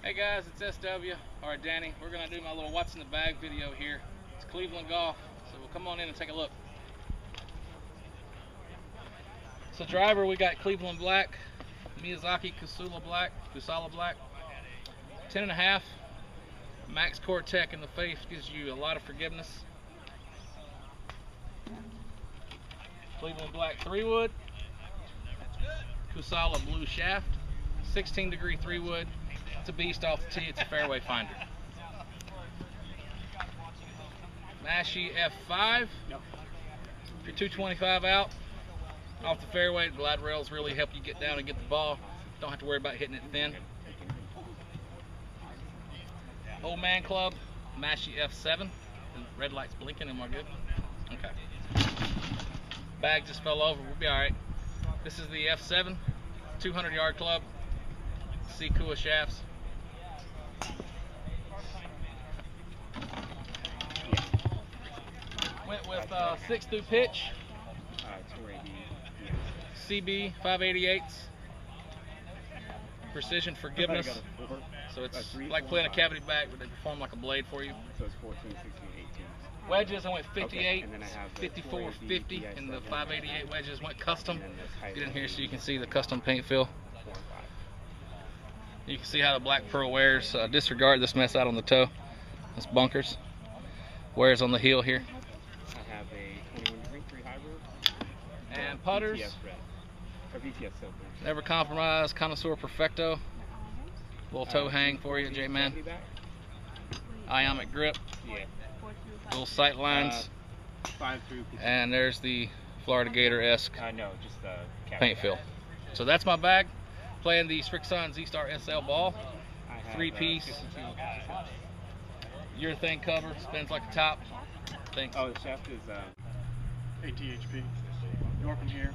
Hey guys, it's SW, or Danny. We're going to do my little what's in the bag video here. It's Cleveland golf, so we'll come on in and take a look. So driver, we got Cleveland black, Miyazaki Kusala black, 10.5. Max Core Tech in the face gives you a lot of forgiveness. Cleveland black 3-wood, Kusala blue shaft, 16-degree 3-wood. It's a beast off the tee. It's a fairway finder. Mashi F5. If you're 225 out off the fairway, the glide rails really help you get down and get the ball. Don't have to worry about hitting it thin. Old Man Club, Mashi F7. The red light's blinking. Am I good? Okay. Bag just fell over. We'll be all right. This is the F7, 200-yard club. Sikua shafts. Went with 6 through pitch. CB 588s. Precision forgiveness. So it's like playing a cavity back, but they perform like a blade for you. So it's 14, 16, 18. Wedges, I went 58, 54, 50, and the 588 wedges went custom. Get in here so you can see the custom paint fill. You can see how the black pearl wears. Disregard this mess out on the toe. That's bunkers. Wears on the heel here. I have a 21-degree 3 hybrid. And putters. VTS silver. Never compromise. Connoisseur Perfecto. Little toe hang for you, J-Man. Ionic grip. Yeah. Little sight lines. 5 through. And there's the Florida Gator-esque No, just paint fill. So that's my bag. Playing the Strixon Z-Star SL ball. 3-piece. Urethane cover. Spins like a top. Thanks. Oh, the shaft is ATHP. Yorkin here.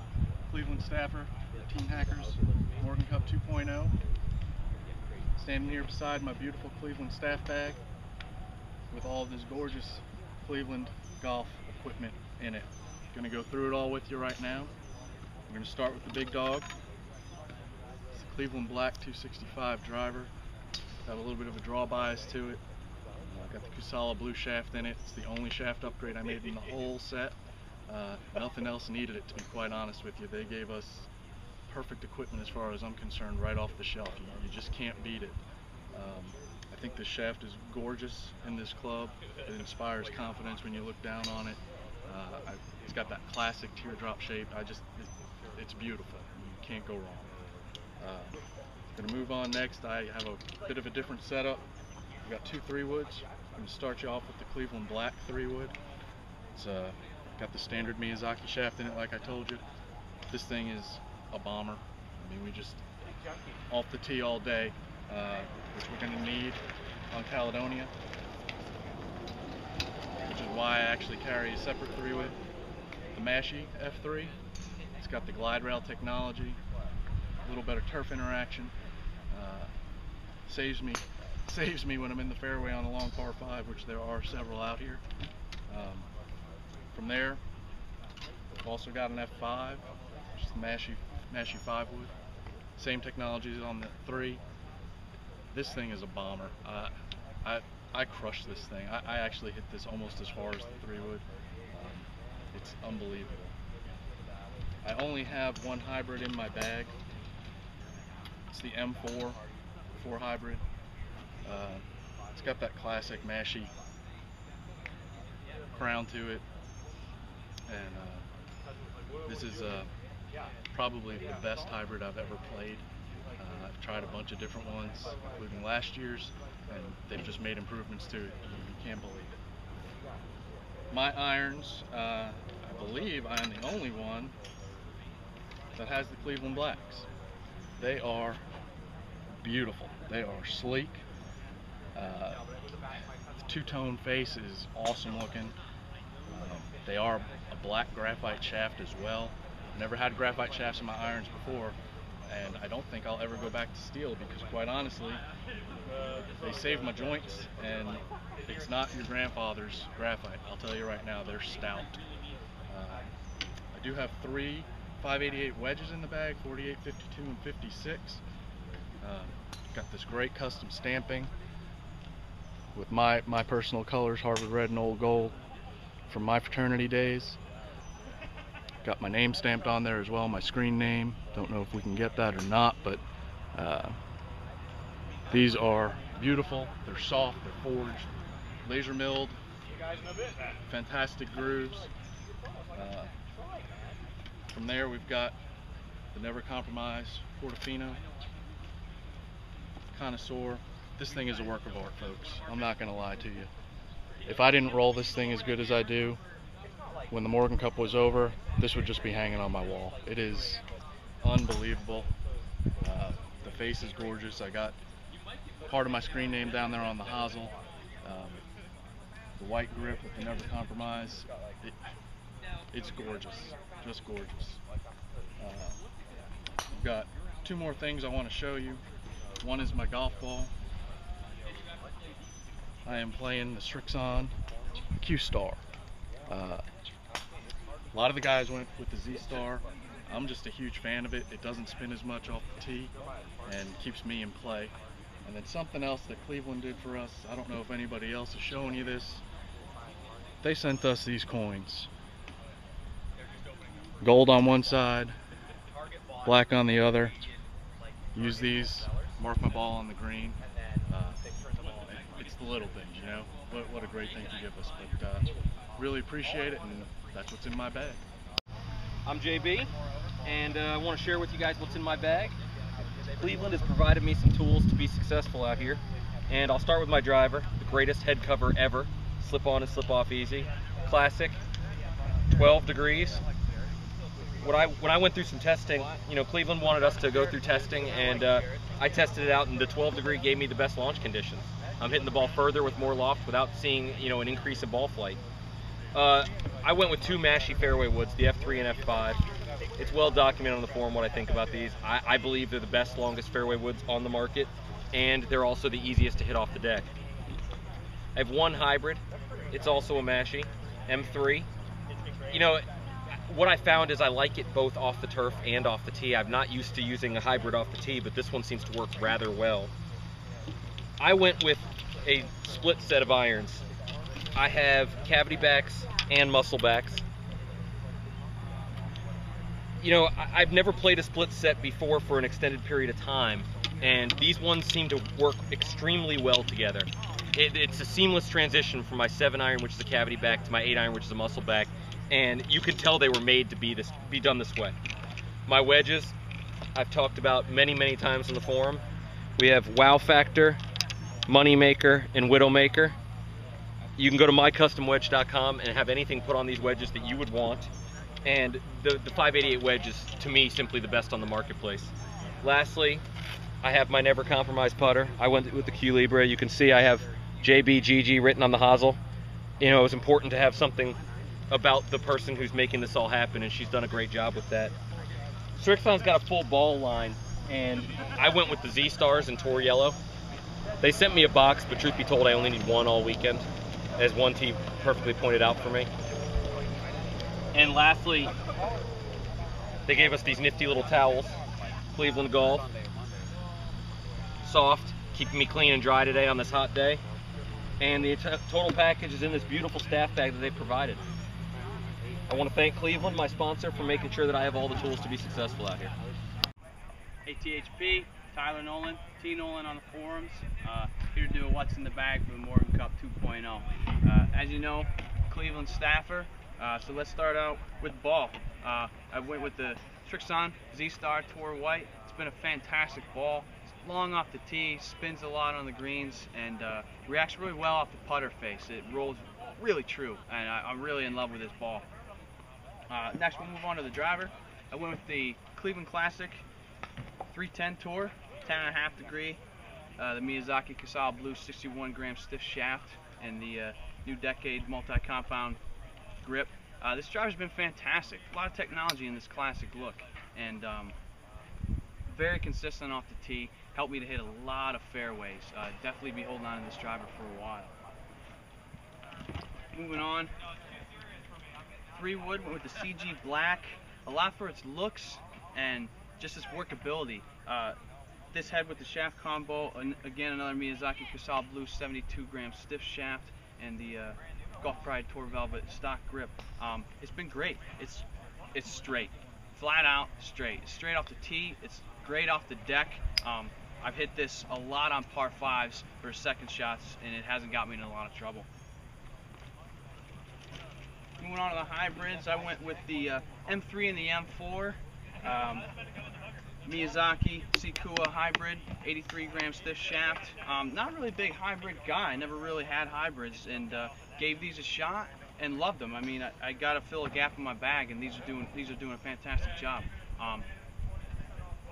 Cleveland staffer. Team Hackers. Morgan Cup 2.0. Standing here beside my beautiful Cleveland staff bag with all of this gorgeous Cleveland golf equipment in it. Gonna go through it all with you right now. I'm gonna start with the big dog. It's the Cleveland Black 265 driver. Got a little bit of a draw bias to it. Got the Kusala blue shaft in it. It's the only shaft upgrade I made in the whole set. Nothing else needed it, to be quite honest with you. They gave us perfect equipment as far as I'm concerned right off the shelf. You just can't beat it. I think the shaft is gorgeous in this club. It inspires confidence when you look down on it. It's got that classic teardrop shape. It's beautiful. You can't go wrong. Gonna move on next. I have a bit of a different setup. We've got 2 3-woods. I'm gonna start you off with the Cleveland Black 3-wood. It's got the standard Miyazaki shaft in it, like I told you. This thing is a bomber. I mean, we just off the tee all day, which we're gonna need on Caledonia, which is why I actually carry a separate 3-wood. The Mashi F3. It's got the glide rail technology, a little better turf interaction. Saves me when I'm in the fairway on a long par 5, which there are several out here. From there, we've also got an F5, which is the Mashi 5-wood. Same technology as on the 3. This thing is a bomber. I crush this thing. I actually hit this almost as far as the 3-wood. It's unbelievable. I only have one hybrid in my bag. It's the M4 hybrid. It's got that classic Mashi crown to it, and this is probably the best hybrid I've ever played. I've tried a bunch of different ones, including last year's, and they've just made improvements to it. You can't believe it. My irons, I believe I am the only one that has the Cleveland Blacks. They are beautiful. They are sleek. The two-tone face is awesome looking. They are a black graphite shaft as well. Never had graphite shafts in my irons before, and I don't think I'll ever go back to steel because, quite honestly, they save my joints, and it's not your grandfather's graphite. I'll tell you right now, they're stout. I do have 3 588 wedges in the bag, 48, 52, and 56. Got this great custom stamping with my personal colors, Harvard Red and Old Gold, from my fraternity days. Got my name stamped on there as well, my screen name. Don't know if we can get that or not, but these are beautiful. They're soft, they're forged, laser milled, fantastic grooves. From there we've got the Never Compromise Portofino Connoisseur. This thing is a work of art, folks. I'm not gonna lie to you. If I didn't roll this thing as good as I do, when the Morgan Cup was over, this would just be hanging on my wall. It is unbelievable. The face is gorgeous. I got part of my screen name down there on the hosel. The white grip with the Never Compromise. It's gorgeous, just gorgeous. I've got two more things I want to show you. One is my golf ball. I am playing the Strixon Q-Star. A lot of the guys went with the Z-Star. I'm just a huge fan of it. It doesn't spin as much off the tee and keeps me in play. And then something else that Cleveland did for us, I don't know if anybody else is showing you this. They sent us these coins. Gold on one side, black on the other. Use these, mark my ball on the green. It's the little things, you know. What a great thing to give us. But really appreciate it, and that's what's in my bag. I'm JB, and I want to share with you guys what's in my bag. Cleveland has provided me some tools to be successful out here, and I'll start with my driver, the greatest head cover ever. Slip on and slip off easy. Classic, 12 degrees. When I went through some testing, you know, Cleveland wanted us to go through testing, and I tested it out, and the 12 degree gave me the best launch conditions. I'm hitting the ball further with more loft without seeing, you know, an increase in ball flight. I went with two Mashie fairway woods, the F3 and F5. It's well documented on the forum what I think about these. I believe they're the best, longest fairway woods on the market, and they're also the easiest to hit off the deck. I have one hybrid. It's also a Mashie, M3. You know, what I found is I like it both off the turf and off the tee. I'm not used to using a hybrid off the tee, but this one seems to work rather well. I went with a split set of irons. I have cavity backs and muscle backs. You know, I've never played a split set before for an extended period of time, and these ones seem to work extremely well together. It's a seamless transition from my 7-iron, which is a cavity back, to my 8-iron, which is a muscle back, and you can tell they were made to be done this way. My wedges, I've talked about many times in the forum. We have Wow Factor, Moneymaker, and Widowmaker. You can go to mycustomwedge.com and have anything put on these wedges that you would want. And the 588 wedge is, to me, simply the best on the marketplace. Lastly, I have my Never Compromise putter. I went with the Q Libre. You can see I have JBGG written on the hosel. You know, it was important to have something about the person who's making this all happen, and she's done a great job with that. Strixon's got a full ball line, and I went with the Z-Stars in Tour Yellow. They sent me a box, but truth be told, I only need one all weekend, as one team perfectly pointed out for me. And lastly, they gave us these nifty little towels. Cleveland Golf. Soft, keeping me clean and dry today on this hot day. And the total package is in this beautiful staff bag that they provided. I want to thank Cleveland, my sponsor, for making sure that I have all the tools to be successful out here. ATHP, Tyler Nolan, T Nolan on the forums, here to do a what's in the bag for the Morgan Cup 2.0. As you know, Cleveland staffer, so let's start out with the ball. I went with the Strixon Z-Star Tour White. It's been a fantastic ball. It's long off the tee, spins a lot on the greens, and reacts really well off the putter face. It rolls really true, and I'm really in love with this ball. Next, we'll move on to the driver. I went with the Cleveland Classic 310 Tour, 10.5 degree, the Miyazaki Kasal Blue 61 gram stiff shaft, and the new Decade multi-compound grip. This driver's been fantastic. A lot of technology in this classic look, and very consistent off the tee. Helped me to hit a lot of fairways. Definitely be holding on to this driver for a while. Moving on, 3-wood, went with the CG Black. A lot for its looks and just its workability. this head with the shaft combo, and again another Miyazaki Crystal Blue 72-gram stiff shaft, and the Golf Pride Tour Velvet stock grip. It's been great. It's straight, flat out straight. Straight off the tee. It's great off the deck. I've hit this a lot on par 5s for second shots, and it hasn't got me in a lot of trouble. Moving on to the hybrids, I went with the M3 and the M4. Miyazaki Sikua hybrid, 83-gram stiff shaft. Not really a big hybrid guy. I never really had hybrids, and gave these a shot and loved them. I mean, I got to fill a gap in my bag, and these are doing a fantastic job.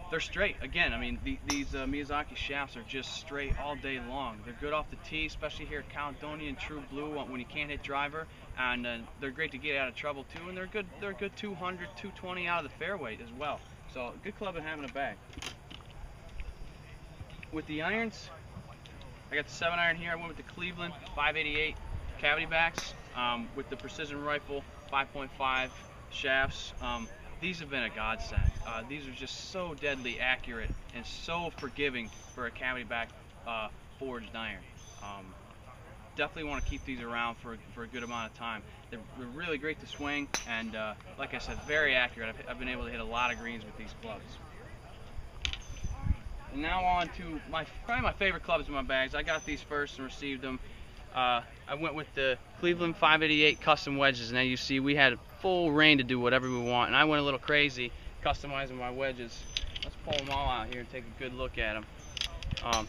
They're straight. Again, I mean, these Miyazaki shafts are just straight all day long. They're good off the tee, especially here at Caledonia and True Blue when you can't hit driver, and they're great to get out of trouble too. And they're a good 200, 220 out of the fairway as well. So good club in having a bag. With the irons, I got the 7-iron here. I went with the Cleveland 588 cavity backs with the Precision Rifle 5.5 shafts. These have been a godsend. These are just so deadly accurate and so forgiving for a cavity back forged iron. Definitely want to keep these around for a good amount of time. They're really great to swing, and like I said, very accurate. I've been able to hit a lot of greens with these clubs. And now on to probably my favorite clubs in my bags. I got these first and received them. I went with the Cleveland 588 custom wedges, and as you see, we had full reign to do whatever we want, and I went a little crazy customizing my wedges. Let's pull them all out here and take a good look at them.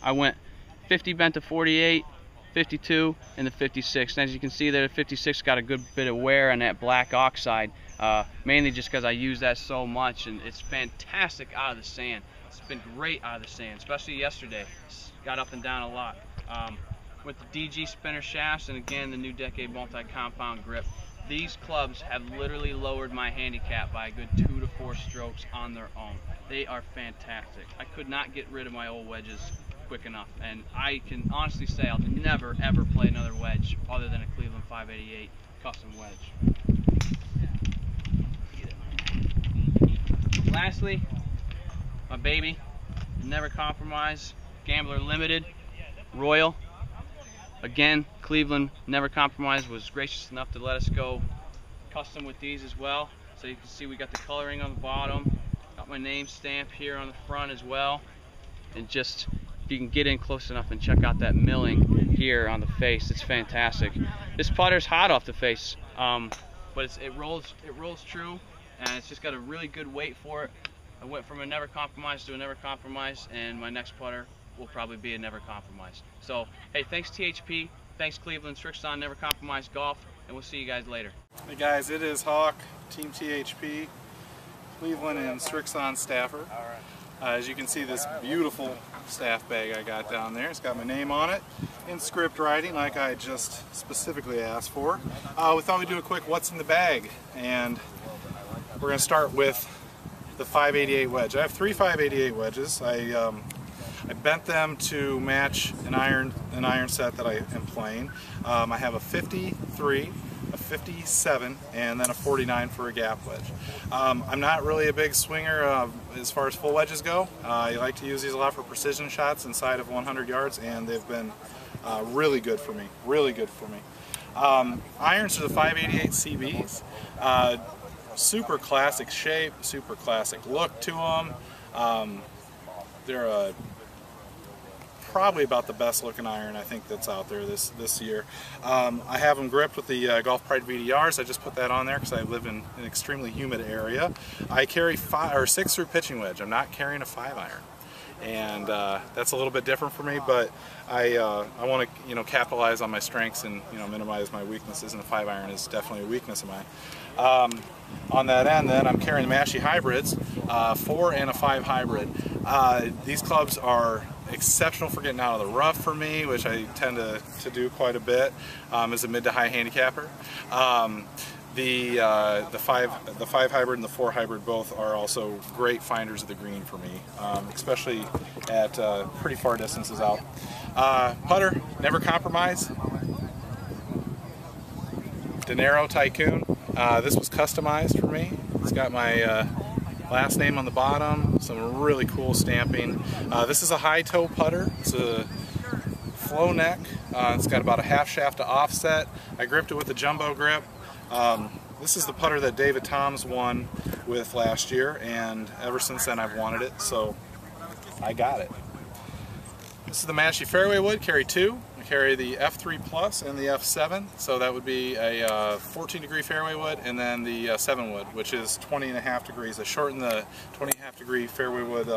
I went 50 bent to 48, 52, and the 56. And as you can see there, the 56 got a good bit of wear on that black oxide, mainly just because I use that so much, and it's fantastic out of the sand. It's been great out of the sand, especially yesterday. It's got up and down a lot. With the DG spinner shafts, and again the new Decade multi-compound grip, these clubs have literally lowered my handicap by a good 2 to 4 strokes on their own. They are fantastic. I could not get rid of my old wedges quick enough, and I can honestly say I'll never ever play another wedge other than a Cleveland 588 custom wedge. Lastly, my baby, Never Compromise Gambler Limited Royal. Again, Cleveland Never Compromise was gracious enough to let us go custom with these as well. So you can see we got the coloring on the bottom, got my name stamp here on the front as well, and just if you can get in close enough and check out that milling here on the face, it's fantastic. This putter's hot off the face, but it rolls true, and it's just got a really good weight for it. I went from a Never Compromise to a Never Compromise, and my next putter will probably be a Never Compromise. So, hey, thanks THP, thanks Cleveland, Srixon, Never Compromise Golf, and we'll see you guys later. Hey guys, it is Hawk, Team THP, Cleveland and Srixon Staffer. As you can see, this beautiful staff bag I got down there. It's got my name on it in script writing like I just specifically asked for. We thought we'd do a quick what's in the bag, and we're going to start with the 588 wedge. I have 3 588 wedges. I bent them to match an iron set that I am playing. I have a 53, a 57, and then a 49 for a gap wedge. I'm not really a big swinger as far as full wedges go. I like to use these a lot for precision shots inside of 100 yards, and they've been really good for me, Irons are the 588 CBs. Super classic shape, super classic look to them. They're probably about the best looking iron I think that's out there this year. I have them gripped with the Golf Pride VDRs. I just put that on there because I live in an extremely humid area. I carry 6 through pitching wedge. I'm not carrying a 5-iron, and that's a little bit different for me. But I want to capitalize on my strengths and minimize my weaknesses, and the 5-iron is definitely a weakness of mine. On that end, then I'm carrying the Massey hybrids, 4 and a 5 hybrid. These clubs are exceptional for getting out of the rough for me, which I tend to do quite a bit as a mid to high handicapper. The 5 hybrid and the 4 hybrid both are also great finders of the green for me, especially at pretty far distances out. Putter, Never Compromise, Dinero Tycoon. This was customized for me. It's got my last name on the bottom, some really cool stamping. This is a high toe putter. It's a flow neck. It's got about a half shaft to offset. I gripped it with a jumbo grip. This is the putter that David Toms won with last year, and ever since then I've wanted it, so I got it. This is the Massey fairway wood, carry 2. I carry the F3 Plus and the F7, so that would be a 14 degree fairway wood, and then the 7 wood, which is 20.5 degrees. I shortened the 20.5 degree fairway wood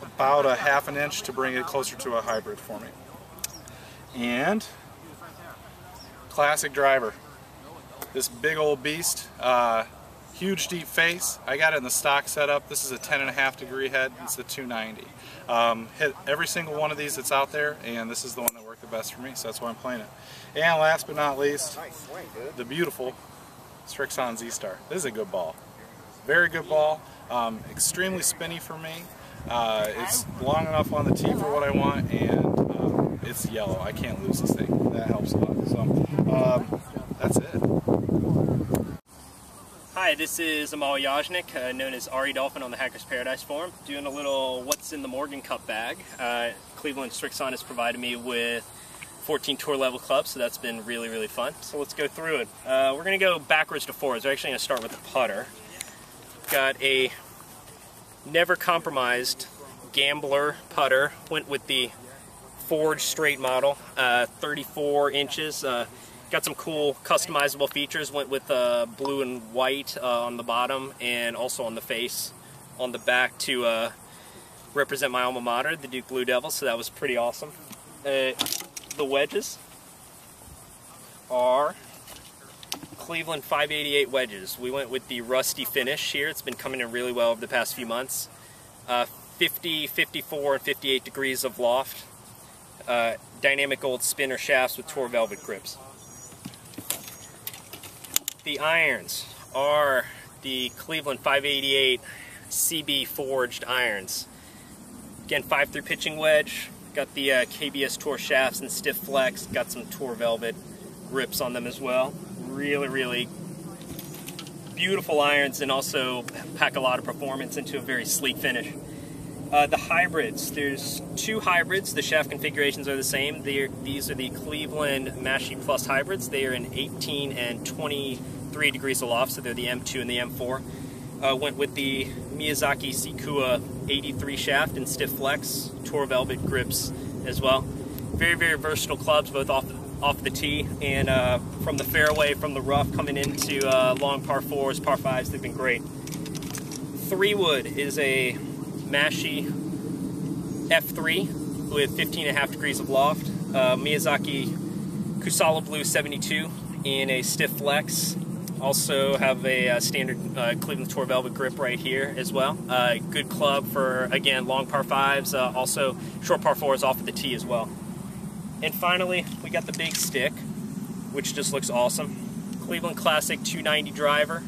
about a half an inch to bring it closer to a hybrid for me. And classic driver. This big old beast, huge deep face. I got it in the stock setup. This is a 10.5 degree head. It's a 290. Hit every single one of these that's out there, and this is the one that worked the best for me, so that's why I'm playing it. And last but not least, the beautiful Strixon Z-Star. This is a good ball. Very good ball. Extremely spinny for me. It's long enough on the tee for what I want, and it's yellow. I can't lose this thing. That helps a lot. So that's it. Hi, this is Amal Yajnik, known as Ari Dolphin on the Hackers Paradise Forum, doing a little what's in the Morgan Cup bag. Cleveland Strixon has provided me with 14 tour level clubs, so that's been really, really fun. So let's go through it. We're going to go backwards to forwards. We're actually going to start with the putter. Got a never compromised Gambler putter. Went with the Forge straight model, 34 inches. Got some cool customizable features. Went with blue and white on the bottom and also on the face, on the back to represent my alma mater, the Duke Blue Devils, so that was pretty awesome. The wedges are Cleveland 588 wedges. We went with the rusty finish here. It's been coming in really well over the past few months. 50, 54, and 58 degrees of loft. Dynamic gold spinner shafts with Tour Velvet grips. The irons are the Cleveland 588 CB forged irons. Again, 5-3 pitching wedge. Got the KBS Tour shafts and stiff flex. Got some Tour Velvet grips on them as well. Really, really beautiful irons, and also pack a lot of performance into a very sleek finish. The hybrids, there's 2 hybrids. The shaft configurations are the same. These are the Cleveland Massey Plus hybrids. They are in 18 and 23 degrees of loft, so they're the M2 and the M4. Went with the Miyazaki Sikua 83 shaft and stiff flex, Tour Velvet grips as well. Very, very versatile clubs, both off the tee and from the fairway, from the rough, coming into long par 4s, par 5s. They've been great. 3 wood is a Massey F3 with 15.5 degrees of loft. Miyazaki Kusala Blue 72 in a stiff flex. Also have a standard Cleveland Tour Velvet grip right here as well. Good club for, again, long par 5s, also short par 4s off of the tee as well. And finally, we got the big stick, which just looks awesome. Cleveland Classic 290 driver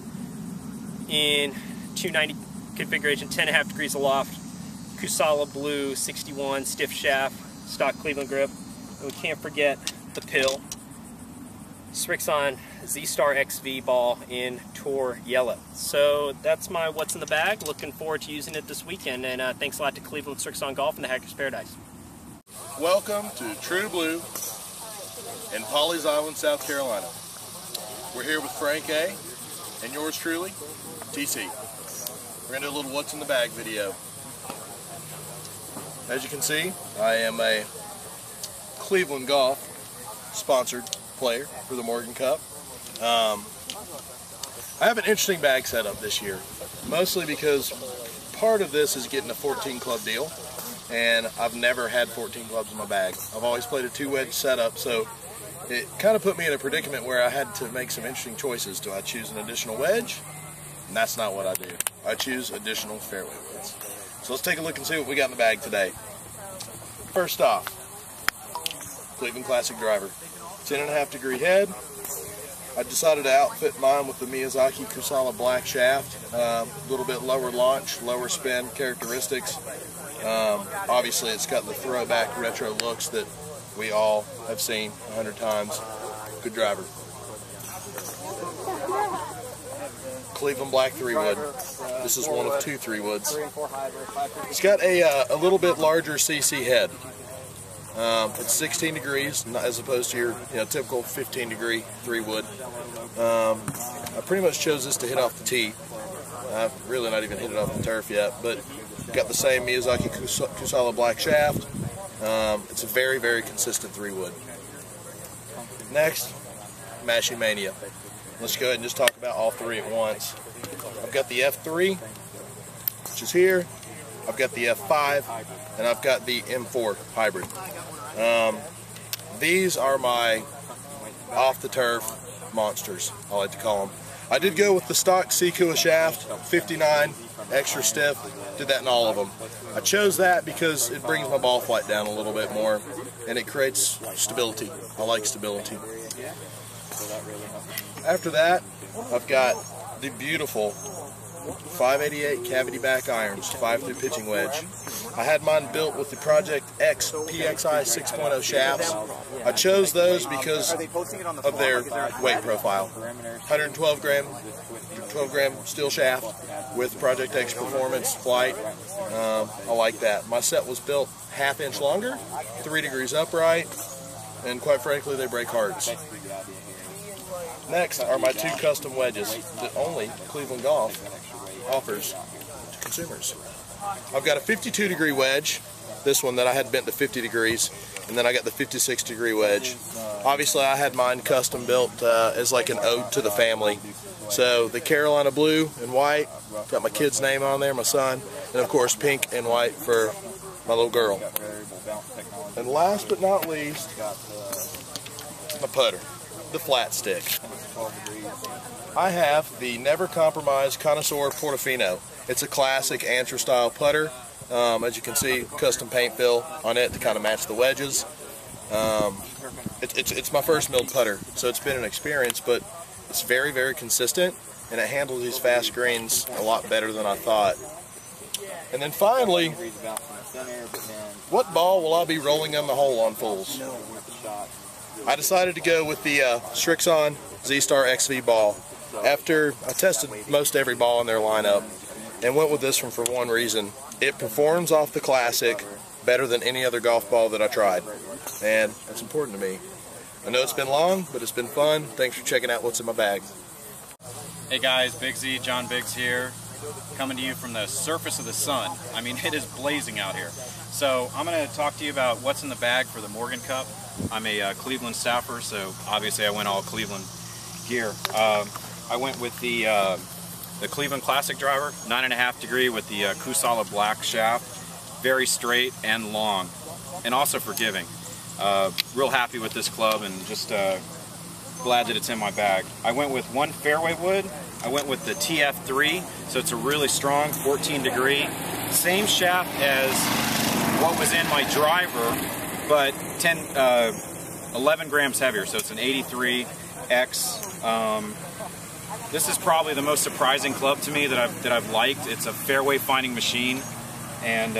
in 290 configuration, 10.5 degrees of loft. Kusala Blue 61 stiff shaft, stock Cleveland grip. And we can't forget the pill. Strixon Z-Star XV ball in Tour Yellow. So that's my what's in the bag. Looking forward to using it this weekend, and thanks a lot to Cleveland Strixon Golf and the Hackers Paradise. Welcome to True Blue in Pawleys Island, South Carolina. We're here with Frank A. and yours truly, TC. We're going to do a little what's in the bag video. As you can see, I am a Cleveland Golf sponsored player for the Morgan Cup. I have an interesting bag setup this year, mostly because part of this is getting a 14 club deal, and I've never had 14 clubs in my bag. I've always played a 2-wedge setup, so it kind of put me in a predicament where I had to make some interesting choices. Do I choose an additional wedge? And that's not what I do. I choose additional fairway woods. So let's take a look and see what we got in the bag today. First off, Cleveland Classic driver. 10.5 degree head. I decided to outfit mine with the Miyazaki Kusala black shaft. A little bit lower launch, lower spin characteristics. Obviously it's got the throwback retro looks that we all have seen 100 times. Good driver. Cleveland black 3-wood. This is one of 2 3-woods. It's got a little bit larger CC head. It's 16 degrees as opposed to your typical 15-degree 3-wood. I pretty much chose this to hit off the tee. I've really not even hit it off the turf yet, but got the same Miyazaki Kusala black shaft. It's a very, very consistent 3-wood. Next, Mashie Mania. Let's go ahead and just talk about all 3 at once. I've got the F3, which is here. I've got the F5, and I've got the M4 hybrid. These are my off-the-turf monsters, I like to call them. I did go with the stock Sikua shaft, 59, extra stiff. Did that in all of them. I chose that because it brings my ball flight down a little bit more, and it creates stability. I like stability. After that, I've got the beautiful 588 cavity back irons, 5-through pitching wedge. I had mine built with the Project X PXI 6.0 shafts. I chose those because of their weight profile. 112 gram steel shaft with Project X Performance Flight. I like that. My set was built 1/2 inch longer, 3 degrees upright, and quite frankly, they break hearts. Next are my 2 custom wedges that only Cleveland Golf offers to consumers. I've got a 52-degree wedge, this one that I had bent to 50 degrees, and then I got the 56-degree wedge. Obviously, I had mine custom built as like an ode to the family. So the Carolina blue and white, got my kid's name on there, my son, and of course pink and white for my little girl. And last but not least, my putter, the flat stick. I have the Never Compromise Connoisseur Portofino. It's a classic Antra style putter. As you can see, custom paint fill on it to kind of match the wedges. It's my first milled putter, so it's been an experience, but it's very, very consistent, and it handles these fast greens a lot better than I thought. And then finally, what ball will I be rolling on the hole on Fools? I decided to go with the Strixon Z-Star XV ball after I tested most every ball in their lineup, and went with this one for one reason. It performs off the Classic better than any other golf ball that I tried, and that's important to me. I know it's been long, but it's been fun. Thanks for checking out what's in my bag. Hey guys, Big Z, John Biggs here, coming to you from the surface of the sun. I mean, it is blazing out here. So I'm going to talk to you about what's in the bag for the Morgan Cup. I'm a Cleveland staffer, so obviously I went all Cleveland gear. I went with the Cleveland Classic driver, 9.5 degree with the Kusala black shaft, very straight and long, and also forgiving. Real happy with this club, and just glad that it's in my bag. I went with one fairway wood. I went with the TF3, so it's a really strong 14 degree. Same shaft as what was in my driver, but 11 grams heavier, so it's an 83X. This is probably the most surprising club to me that I've liked. It's a fairway finding machine, and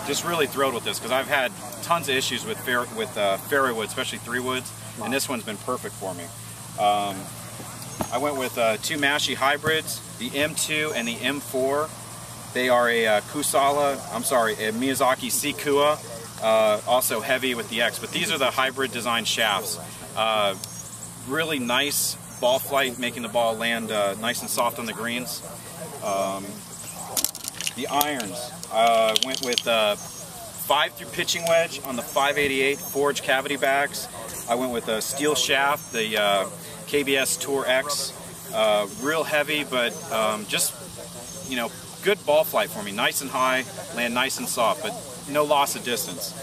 just really thrilled with this because I've had tons of issues with fairway wood, especially 3-woods, and this one's been perfect for me. I went with 2 Mashie hybrids, the M2 and the M4. They are a Miyazaki Sikua, also heavy with the X, but these are the hybrid design shafts. Really nice ball flight, making the ball land nice and soft on the greens. The irons, went with 5-through pitching wedge on the 588 forged cavity backs. I went with a steel shaft, the KBS Tour X, real heavy, but just, good ball flight for me. Nice and high, land nice and soft, but no loss of distance.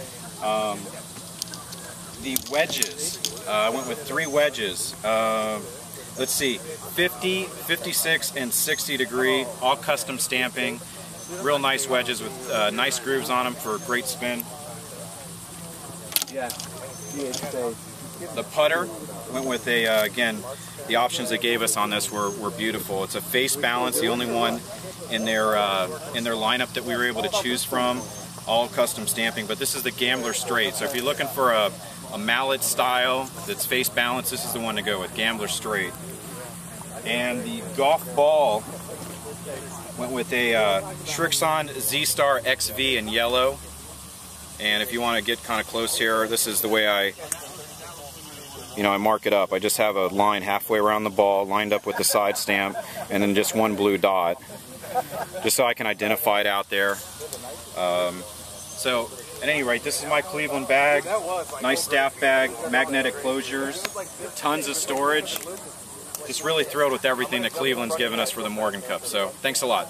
The wedges, I went with 3 wedges. Let's see, 50, 56, and 60 degree, all custom stamping. Real nice wedges with nice grooves on them for a great spin. The putter, went with again, the options they gave us on this were beautiful. It's a face balance, the only one in their lineup that we were able to choose from, all custom stamping, but this is the Gambler Straight. So if you're looking for a mallet style that's face balance, this is the one to go with, Gambler Straight. And the golf ball went with a Shrixon Z-Star XV in yellow. And if you want to get kind of close here, this is the way I mark it up. I just have a line halfway around the ball, lined up with the side stamp, and then just one blue dot, just so I can identify it out there. So, at any rate, this is my Cleveland bag. Nice staff bag, magnetic closures, tons of storage. Just really thrilled with everything that Cleveland's given us for the Morgan Cup. So, thanks a lot.